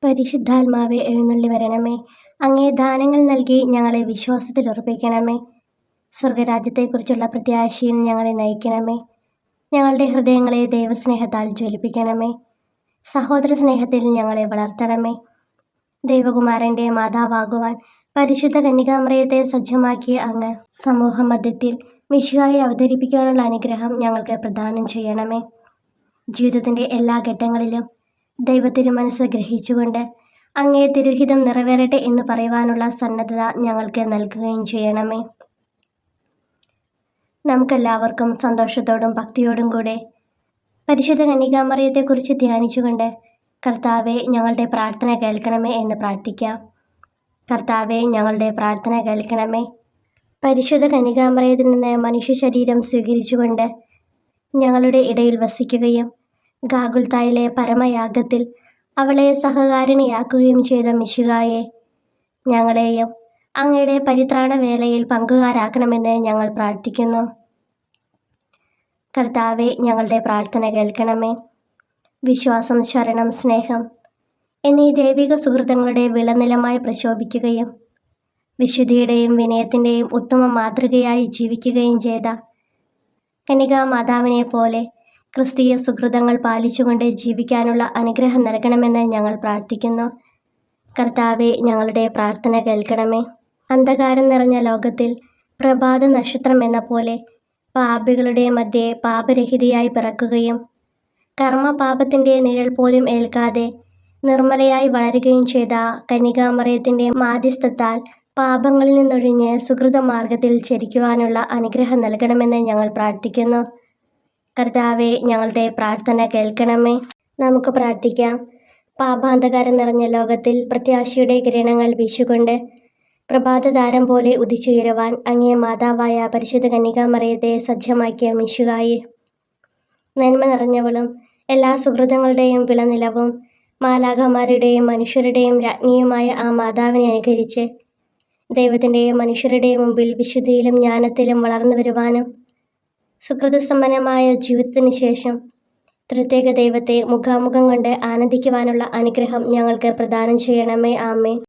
പരിശുദ്ധാത്മാവേ, എഴുന്നള്ളി വരണമേ. അങ്ങേ ദാനങ്ങൾ നൽകി ഞങ്ങളെ വിശ്വാസത്തിൽ ഉറപ്പിക്കണമേ. സ്വർഗരാജ്യത്തെക്കുറിച്ചുള്ള പ്രത്യാശയിൽ ഞങ്ങളെ നയിക്കണമേ. ഞങ്ങളുടെ ഹൃദയങ്ങളെ ദൈവസ്നേഹത്താൽ ജ്വലിപ്പിക്കണമേ. സഹോദര സ്നേഹത്തിൽ ഞങ്ങളെ വളർത്തണമേ. ദൈവകുമാരൻ്റെ മാതാവാകുവാൻ പരിശുദ്ധ കന്യകാമറിയത്തെ സജ്ജമാക്കിയ അങ്ങ് സമൂഹമധ്യത്തിൽ മിശിഹായെ അവതരിപ്പിക്കാനുള്ള അനുഗ്രഹം ഞങ്ങൾക്ക് പ്രദാനം ചെയ്യണമേ. ജീവിതത്തിൻ്റെ എല്ലാ ഘട്ടങ്ങളിലും ദൈവത്തിരുമനസ്സ് ഗ്രഹിച്ചുകൊണ്ട് അങ്ങേ തിരുഹിതം നിറവേറട്ടെ എന്ന് പറയുവാനുള്ള സന്നദ്ധത ഞങ്ങൾക്ക് നൽകുകയും ചെയ്യണമേ. നമുക്കെല്ലാവർക്കും സന്തോഷത്തോടും ഭക്തിയോടും കൂടെ പരിശുദ്ധ കന്യകാമറിയത്തെക്കുറിച്ച് ധ്യാനിച്ചുകൊണ്ട് കർത്താവെ, ഞങ്ങളുടെ പ്രാർത്ഥന കേൾക്കണമേ എന്ന് പ്രാർത്ഥിക്കാം. കർത്താവെ, ഞങ്ങളുടെ പ്രാർത്ഥന കേൾക്കണമേ. പരിശുദ്ധ കന്യകാമറിയത്തിൽ നിന്ന് മനുഷ്യ ശരീരം സ്വീകരിച്ചുകൊണ്ട് ഞങ്ങളുടെ ഇടയിൽ വസിക്കുകയും ഗാഗുൽത്തായിലെ പരമയാഗത്തിൽ അവളെ സഹകാരിണിയാക്കുകയും ചെയ്ത മിശിഹായെ, ഞങ്ങളെയും അങ്ങയുടെ പരിത്രാണ വേലയിൽ പങ്കുകാരാക്കണമെന്ന് ഞങ്ങൾ പ്രാർത്ഥിക്കുന്നു. കർത്താവെ, ഞങ്ങളുടെ പ്രാർത്ഥന കേൾക്കണമേ. വിശ്വാസം, ശരണം, സ്നേഹം എന്നീ ദൈവിക സുഹൃത്തുക്കളുടെ വിളനിലമായി പ്രശോഭിക്കുകയും വിശുദ്ധിയുടെയും വിനയത്തിൻ്റെയും ഉത്തമ മാതൃകയായി ജീവിക്കുകയും ചെയ്ത കന്യകാമാതാവിനെ പോലെ ക്രിസ്തീയ സുഹൃതങ്ങൾ പാലിച്ചുകൊണ്ട് ജീവിക്കാനുള്ള അനുഗ്രഹം നൽകണമെന്ന് ഞങ്ങൾ പ്രാർത്ഥിക്കുന്നു. കർത്താവെ, ഞങ്ങളുടെ പ്രാർത്ഥന കേൾക്കണമേ. അന്ധകാരം നിറഞ്ഞ ലോകത്തിൽ പ്രഭാത നക്ഷത്രം എന്ന പോലെ പാപികളുടെ മധ്യേ പാപരഹിതയായി പിറക്കുകയും കർമ്മപാപത്തിൻ്റെ നിഴൽ പോലും ഏൽക്കാതെ നിർമ്മലയായി വളരുകയും ചെയ്ത കന്യകാമറിയത്തിൻ്റെ മാധ്യസ്ഥത്താൽ പാപങ്ങളിൽ നിന്നൊഴിഞ്ഞ് സുഹൃതമാർഗത്തിൽ ചരിക്കുവാനുള്ള അനുഗ്രഹം നൽകണമെന്ന് ഞങ്ങൾ പ്രാർത്ഥിക്കുന്നു. കർത്താവെ, ഞങ്ങളുടെ പ്രാർത്ഥന കേൾക്കണമേ. നമുക്ക് പ്രാർത്ഥിക്കാം. പാപാന്ധകാരം നിറഞ്ഞ ലോകത്തിൽ പ്രത്യാശയുടെ കിരണങ്ങൾ വീശുകൊണ്ട് പ്രഭാതതാരം പോലെ ഉദിച്ചുയരുവാൻ അങ്ങേ മാതാവായ പരിശുദ്ധ കന്യകാമറിയത്തെ സജ്ജമാക്കിയ മിശിഹായെ, നന്മ നിറഞ്ഞവളും എല്ലാ സുഹൃതങ്ങളുടെയും വിളനിലവും മാലാഖമാരുടെയും മനുഷ്യരുടെയും രാജ്ഞിയുമായ ആ മാതാവിനെ അനുകരിച്ച് ദൈവത്തിൻ്റെയും മനുഷ്യരുടെയും മുമ്പിൽ വിശുദ്ധിയിലും ജ്ഞാനത്തിലും വളർന്നു വരുവാനും സുഹൃതസമ്പന്നമായ ജീവിതത്തിന് ശേഷം ത്രിത്വൈക ദൈവത്തെ മുഖാമുഖം കണ്ട് ആനന്ദിക്കുവാനുള്ള അനുഗ്രഹം ഞങ്ങൾക്ക് പ്രദാനം ചെയ്യണമേ. ആമേൻ.